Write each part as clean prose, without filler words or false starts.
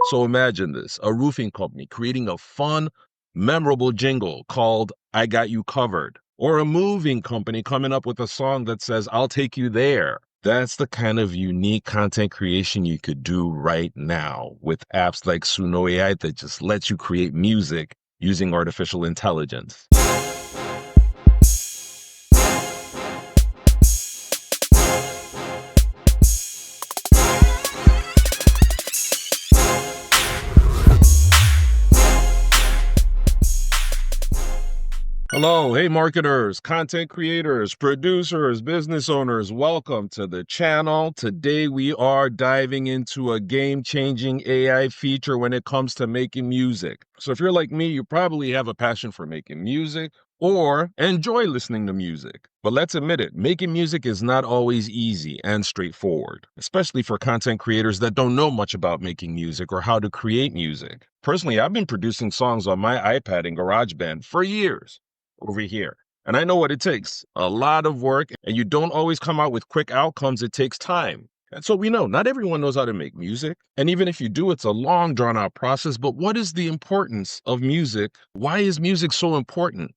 So imagine this, a roofing company creating a fun, memorable jingle called I Got You Covered, or a moving company coming up with a song that says I'll take you there. That's the kind of unique content creation you could do right now with apps like Suno AI that just lets you create music using artificial intelligence. Hello, hey marketers, content creators, producers, business owners, welcome to the channel. Today we are diving into a game-changing AI feature when it comes to making music. So if you're like me, you probably have a passion for making music or enjoy listening to music. But let's admit it, making music is not always easy and straightforward, especially for content creators that don't know much about making music or how to create music. Personally, I've been producing songs on my iPad in GarageBand for years over here. And I know what it takes, a lot of work, and you don't always come out with quick outcomes. It takes time. And so we know not everyone knows how to make music. And even if you do, it's a long drawn out process. But what is the importance of music? Why is music so important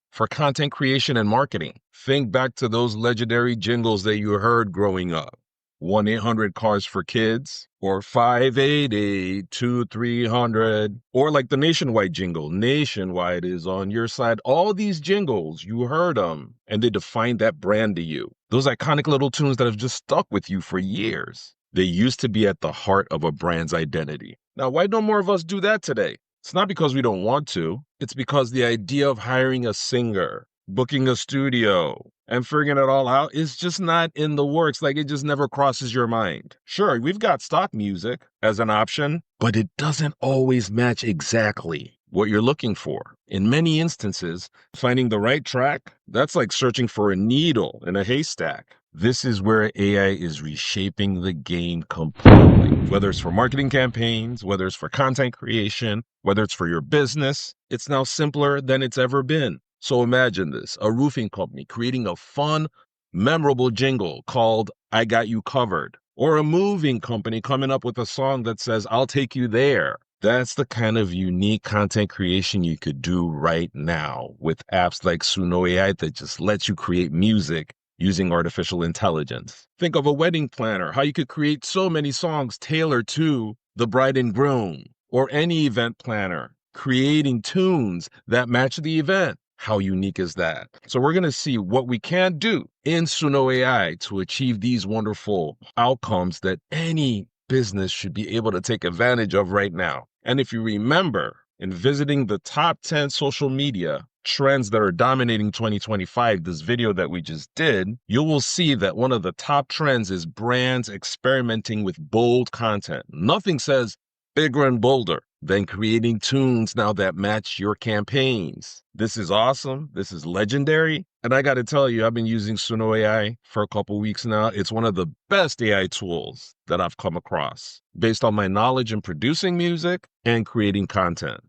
for content creation and marketing? Think back to those legendary jingles that you heard growing up. 1-800-CARS for kids, or 588-2300, or like the Nationwide jingle, Nationwide is on your side. All these jingles, you heard them, and they define that brand to you. Those iconic little tunes that have just stuck with you for years. They used to be at the heart of a brand's identity. Now, why don't more of us do that today? It's not because we don't want to. It's because the idea of hiring a singer, booking a studio, and figuring it all out is just not in the works. Like, it just never crosses your mind. Sure, we've got stock music as an option, but it doesn't always match exactly what you're looking for. In many instances, finding the right track, that's like searching for a needle in a haystack. This is where AI is reshaping the game completely. Whether it's for marketing campaigns, whether it's for content creation, whether it's for your business, it's now simpler than it's ever been. So imagine this, a roofing company creating a fun, memorable jingle called I Got You Covered, or a moving company coming up with a song that says I'll take you there. That's the kind of unique content creation you could do right now with apps like Suno AI that just lets you create music using artificial intelligence. Think of a wedding planner, how you could create so many songs tailored to the bride and groom, or any event planner, creating tunes that match the event. How unique is that? So we're going to see what we can do in Suno AI to achieve these wonderful outcomes that any business should be able to take advantage of right now. And if you remember, in visiting the top 10 social media trends that are dominating 2025, this video that we just did, you will see that one of the top trends is brands experimenting with bold content. Nothing says bigger and bolder than creating tunes now that match your campaigns. This is awesome. This is legendary. And I got to tell you, I've been using Suno AI for a couple weeks now. It's one of the best AI tools that I've come across based on my knowledge in producing music and creating content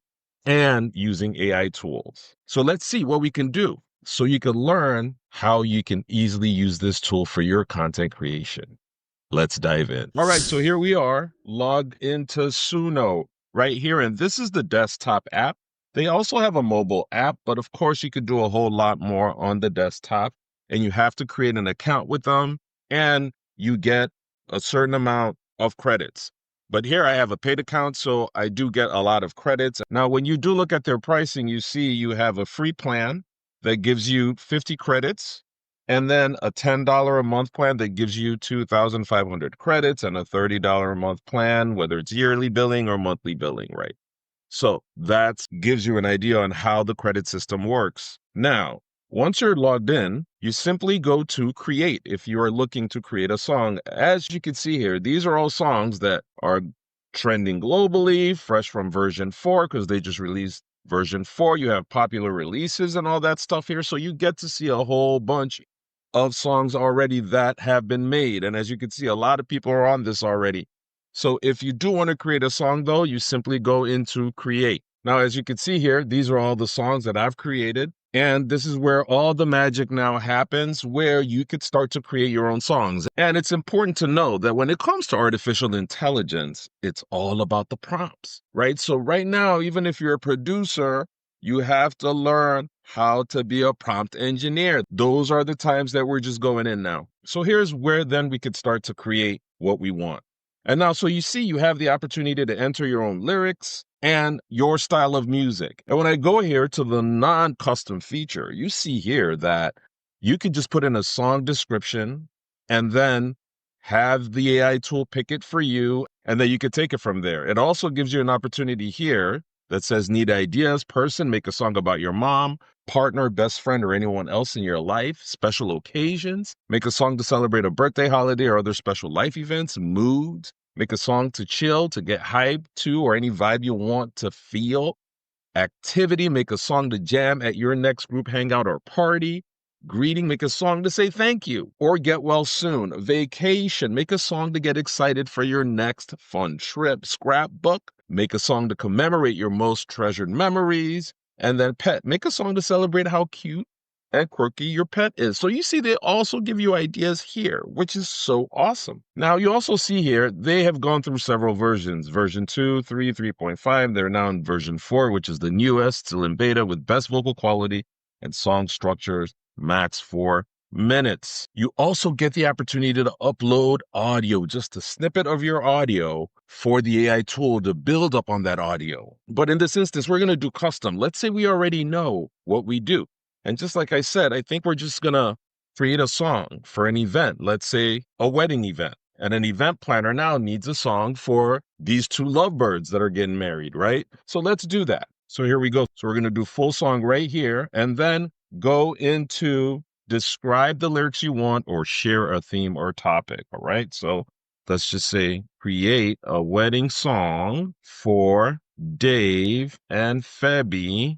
and using AI tools. So let's see what we can do so you can learn how you can easily use this tool for your content creation. Let's dive in. All right, so here we are, logged into Suno right here, and this is the desktop app. They also have a mobile app, but of course you could do a whole lot more on the desktop, and you have to create an account with them, and you get a certain amount of credits. But here I have a paid account, so I do get a lot of credits. Now, when you do look at their pricing, you see you have a free plan that gives you 50 credits, and then a $10 a month plan that gives you 2,500 credits, and a $30 a month plan, whether it's yearly billing or monthly billing, right? So that gives you an idea on how the credit system works. Now, once you're logged in, you simply go to create if you are looking to create a song. As you can see here, these are all songs that are trending globally, fresh from version 4, because they just released version 4. You have popular releases and all that stuff here. So you get to see a whole bunch of songs already that have been made. And as you can see, a lot of people are on this already. So if you do want to create a song, though, you simply go into create. Now, as you can see here, these are all the songs that I've created. And this is where all the magic now happens, where you could start to create your own songs. And it's important to know that when it comes to artificial intelligence, it's all about the prompts, right? So right now, even if you're a producer, you have to learn how to be a prompt engineer. Those are the times that we're just going in now. So here's where then we could start to create what we want. And now, so you see, you have the opportunity to enter your own lyrics and your style of music. And when I go here to the non-custom feature, you see here that you can just put in a song description and then have the AI tool pick it for you, and then you can take it from there. It also gives you an opportunity here that says need ideas, person, make a song about your mom, partner, best friend, or anyone else in your life, special occasions, make a song to celebrate a birthday, holiday, or other special life events, moods, make a song to chill, to get hyped to, or any vibe you want to feel, activity, make a song to jam at your next group hangout or party, greeting, make a song to say thank you or get well soon, vacation, make a song to get excited for your next fun trip, scrapbook, make a song to commemorate your most treasured memories, and then pet, make a song to celebrate how cute and quirky your pet is. So you see, they also give you ideas here, which is so awesome. Now, you also see here, they have gone through several versions, version 2, 3, 3.5. They're now in version 4, which is the newest, still in beta with best vocal quality and song structures, max 4 minutes. You also get the opportunity to upload audio, just a snippet of your audio for the AI tool to build up on that audio. But in this instance, we're going to do custom. Let's say we already know what we do. And just like I said, I think we're just going to create a song for an event, let's say a wedding event. And an event planner now needs a song for these two lovebirds that are getting married, right? So let's do that. So here we go. So we're going to do full song right here, and then go into describe the lyrics you want or share a theme or topic. All right. So let's just say create a wedding song for Dave and Febby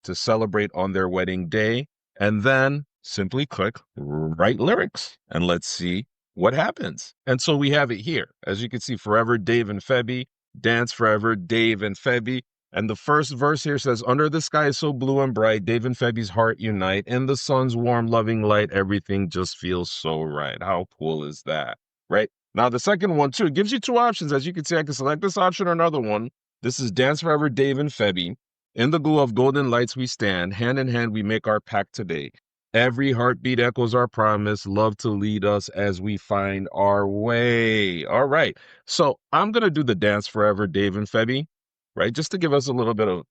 to celebrate on their wedding day, and then simply click write lyrics, and let's see what happens. And so we have it here. As you can see, forever Dave and Febby, dance forever Dave and Febby. And the first verse here says, under the sky so blue and bright, Dave and Febby's heart unite. In the sun's warm, loving light, everything just feels so right. How cool is that, right? Now, the second one, too, gives you two options. As you can see, I can select this option or another one. This is dance forever Dave and Febby. In the glow of golden lights we stand, hand in hand we make our pact today. Every heartbeat echoes our promise, love to lead us as we find our way. All right, so I'm going to do the dance forever Dave and Febby, right, just to give us a little bit of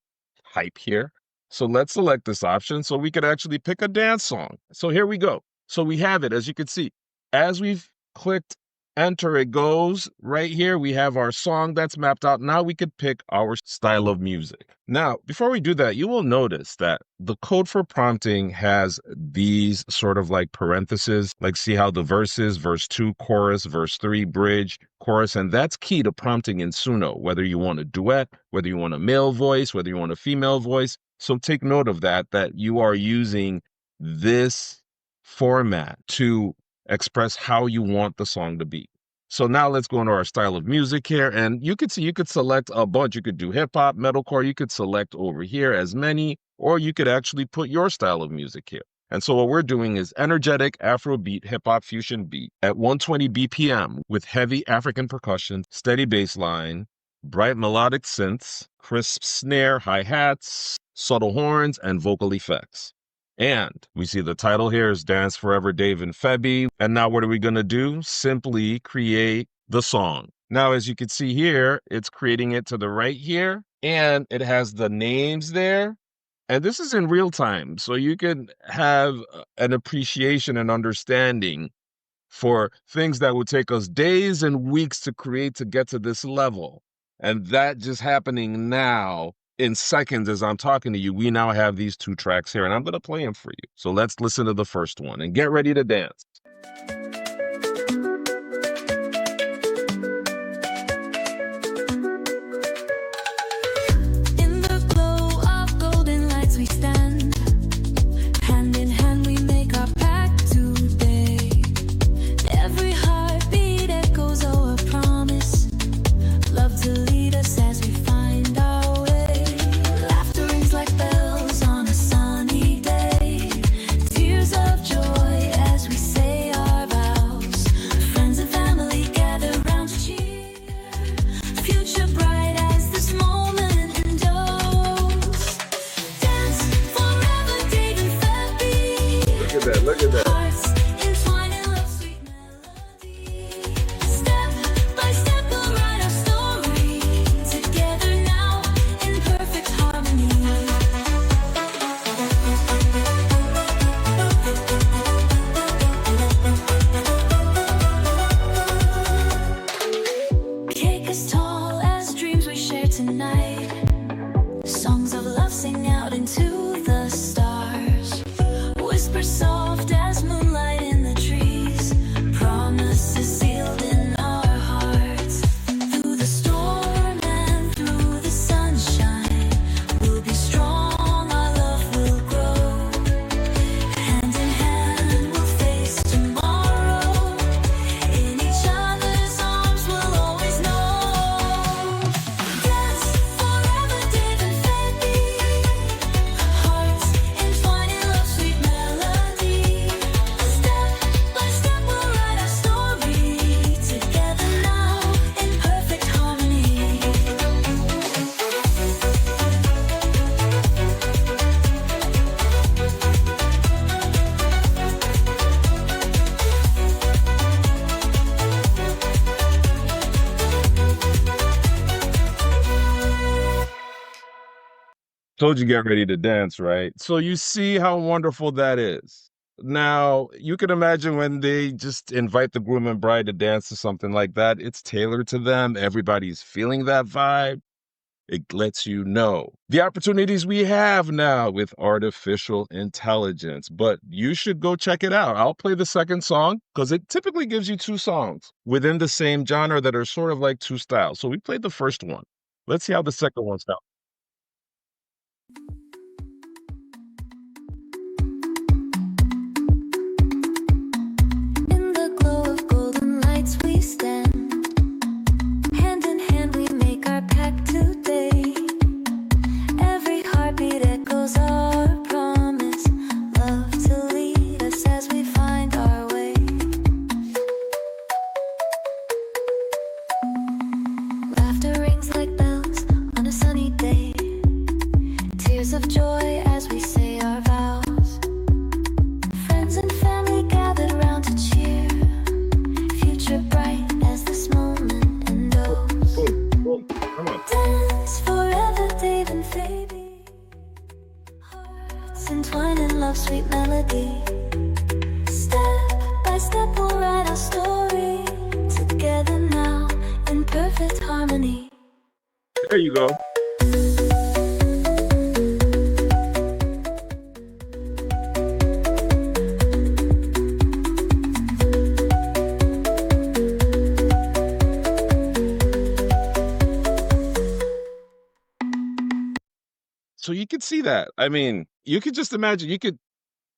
hype here. So let's select this option so we could actually pick a dance song. So here we go. So we have it, as you can see. As we've clicked enter, it goes right here. We have our song that's mapped out. Now we could pick our style of music. Now, before we do that, you will notice that the code for prompting has these sort of like parentheses, like see how the verse is, verse 2, chorus, verse 3, bridge, chorus, and that's key to prompting in Suno, whether you want a duet, whether you want a male voice, whether you want a female voice. So take note of that you are using this format to express how you want the song to be. So now let's go into our style of music here. And you could see, you could select a bunch. You could do hip hop, metalcore. You could select over here as many, or you could actually put your style of music here. And so what we're doing is energetic Afrobeat hip hop fusion beat at 120 BPM with heavy African percussion, steady bass line, bright melodic synths, crisp snare, hi-hats, subtle horns, and vocal effects. And we see the title here is Dance Forever Dave and Febby. And now what are we going to do? Simply create the song. Now, as you can see here, it's creating it to the right here, and it has the names there. And this is in real time, so you can have an appreciation and understanding for things that would take us days and weeks to create to get to this level. And that just happening now in seconds as I'm talking to you. We now have these two tracks here, and I'm going to play them for you. So let's listen to the first one and get ready to dance. In the glow of golden lights we stand, hand in hand we make our pact today. Every heartbeat echoes our promise, love to lead us as we find our way. Laughter rings like bells on a sunny day. dreams we share tonight. Songs of love sing out into the stars. Whisper soft as moonlight in the trees. Promises sealed in our hearts. Through the storm and through the sunshine, we'll be strong, our love will grow. Hand in hand we'll face tomorrow. In each other's arms we'll always know. Dance forever, Dave and Fabi. Hearts entwined in love, sweet melody. Step by step we'll write our story. Together now in perfect harmony. Told you get ready to dance, right? So you see how wonderful that is. Now, you can imagine when they just invite the groom and bride to dance to something like that, it's tailored to them. Everybody's feeling that vibe. It lets you know the opportunities we have now with artificial intelligence. But you should go check it out. I'll play the second song because it typically gives you two songs within the same genre that are sort of like two styles. So we played the first one. Let's see how the second one sounds. In the glow of golden lights we stand. Hand in hand we make our pact today. Every heartbeat echoes our promise. Love to lead us as we find our way. Laughter rings like bells on a sunny day. Tears of joy as we say our vows. Friends and family gathered round to cheer. Future bright as this moment endows. Come on. Dance forever, Dave and Fabi. Hearts entwined in love, sweet melody. Step by step we'll write our story. Together now in perfect harmony. There you go. So you could see that. I mean, you could just imagine, you could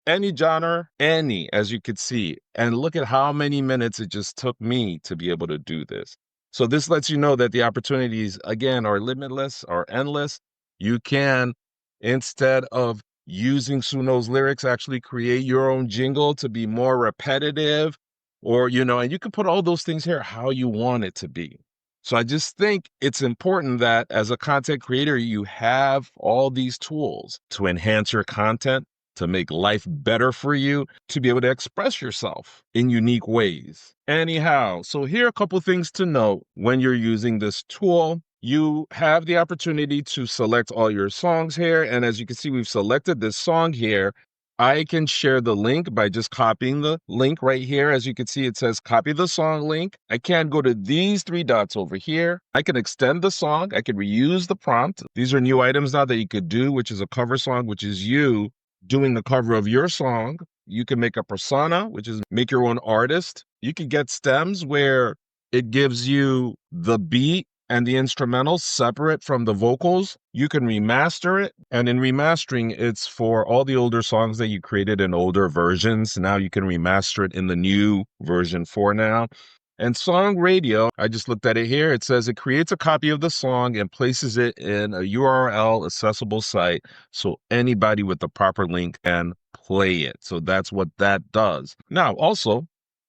any genre, any, as you could see, and look at how many minutes it just took me to be able to do this. So this lets you know that the opportunities, again, are limitless, are endless. You can, instead of using Suno's lyrics, actually create your own jingle to be more repetitive, or, and you can put all those things here how you want it to be. So I just think it's important that as a content creator, you have all these tools to enhance your content, to make life better for you, to be able to express yourself in unique ways. Anyhow, so here are a couple things to note when you're using this tool. You have the opportunity to select all your songs here. And as you can see, we've selected this song here. I can share the link by just copying the link right here. As you can see, it says copy the song link. I can go to these three dots over here. I can extend the song. I can reuse the prompt. These are new items now that you could do, which is a cover song, which is you doing the cover of your song. You can make a persona, which is make your own artist. You can get stems where it gives you the beat and the instrumental separate from the vocals. You can remaster it. And in remastering, it's for all the older songs that you created in older versions. Now you can remaster it in the new version for now. And song radio, I just looked at it here. It says it creates a copy of the song and places it in a URL accessible site so anybody with the proper link can play it. So that's what that does. Now, also,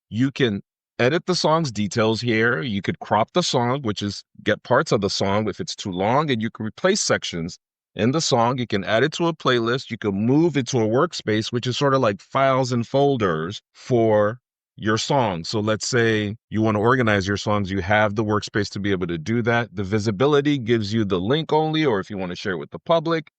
you can edit the song's details here. You could crop the song, which is get parts of the song if it's too long, and you can replace sections in the song. You can add it to a playlist. You can move it to a workspace, which is sort of like files and folders for your song. So let's say you want to organize your songs, you have the workspace to be able to do that. The visibility gives you the link only, or if you want to share with the public.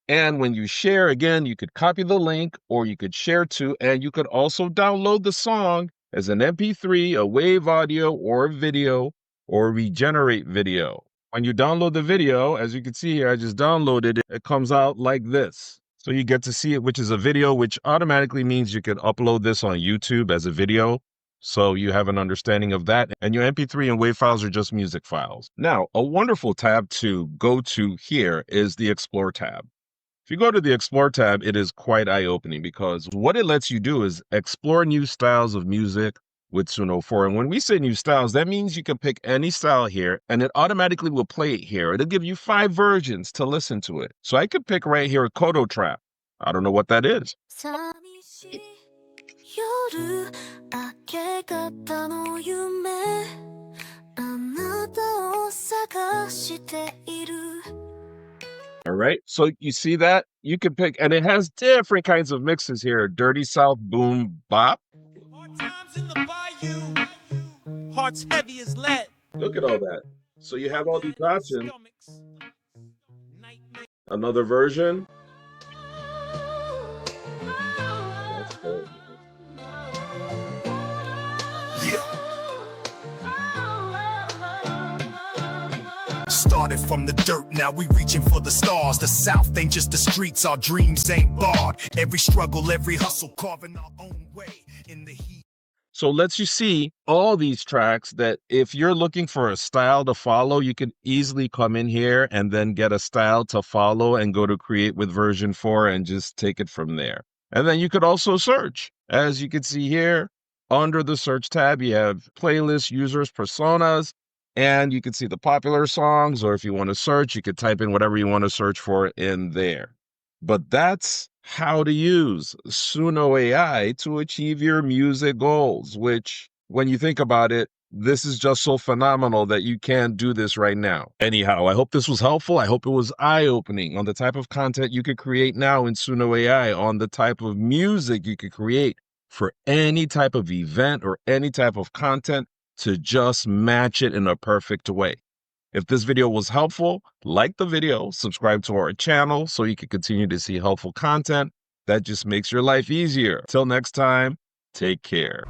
And when you share, again, you could copy the link or you could share to, and you could also download the song as an MP3, a wave audio or video, or regenerate video. When you download the video, as you can see here, I just downloaded it. It comes out like this. So you get to see it, which is a video, which automatically means you can upload this on YouTube as a video. So you have an understanding of that. And your MP3 and WAV files are just music files. Now, a wonderful tab to go to here is the Explore tab. If you go to the Explore tab, it is quite eye-opening because what it lets you do is explore new styles of music with Suno 4. And when we say new styles, that means you can pick any style here and it automatically will play it here. It'll give you 5 versions to listen to it. So I could pick right here a Kodo trap. I don't know what that is. 寂しい夜明け方の夢あなたを探している All right, so you see that? You can pick, and it has different kinds of mixes here. Dirty South Boom Bop. Hard times in the bayou, hearts heavy as lead. Look at all that. So you have all these options. Another version. That's cool. Started from the dirt, now we reaching for the stars. The South ain't just the streets, our dreams ain't barred. Every struggle, every hustle, carving our own way in the heat. So it lets you see all these tracks that if you're looking for a style to follow, you can easily come in here and then get a style to follow and go to create with version 4 and just take it from there. And then you could also search. As you can see here, under the search tab, you have playlists, users, personas, and you can see the popular songs, or if you want to search, you could type in whatever you want to search for in there. But that's how to use Suno AI to achieve your music goals, which, when you think about it, this is just so phenomenal that you can't do this right now. Anyhow, I hope this was helpful. I hope it was eye-opening on the type of content you could create now in Suno AI, on the type of music you could create for any type of event or any type of content to just match it in a perfect way. If this video was helpful, like the video, subscribe to our channel so you can continue to see helpful content that just makes your life easier. Till next time, take care.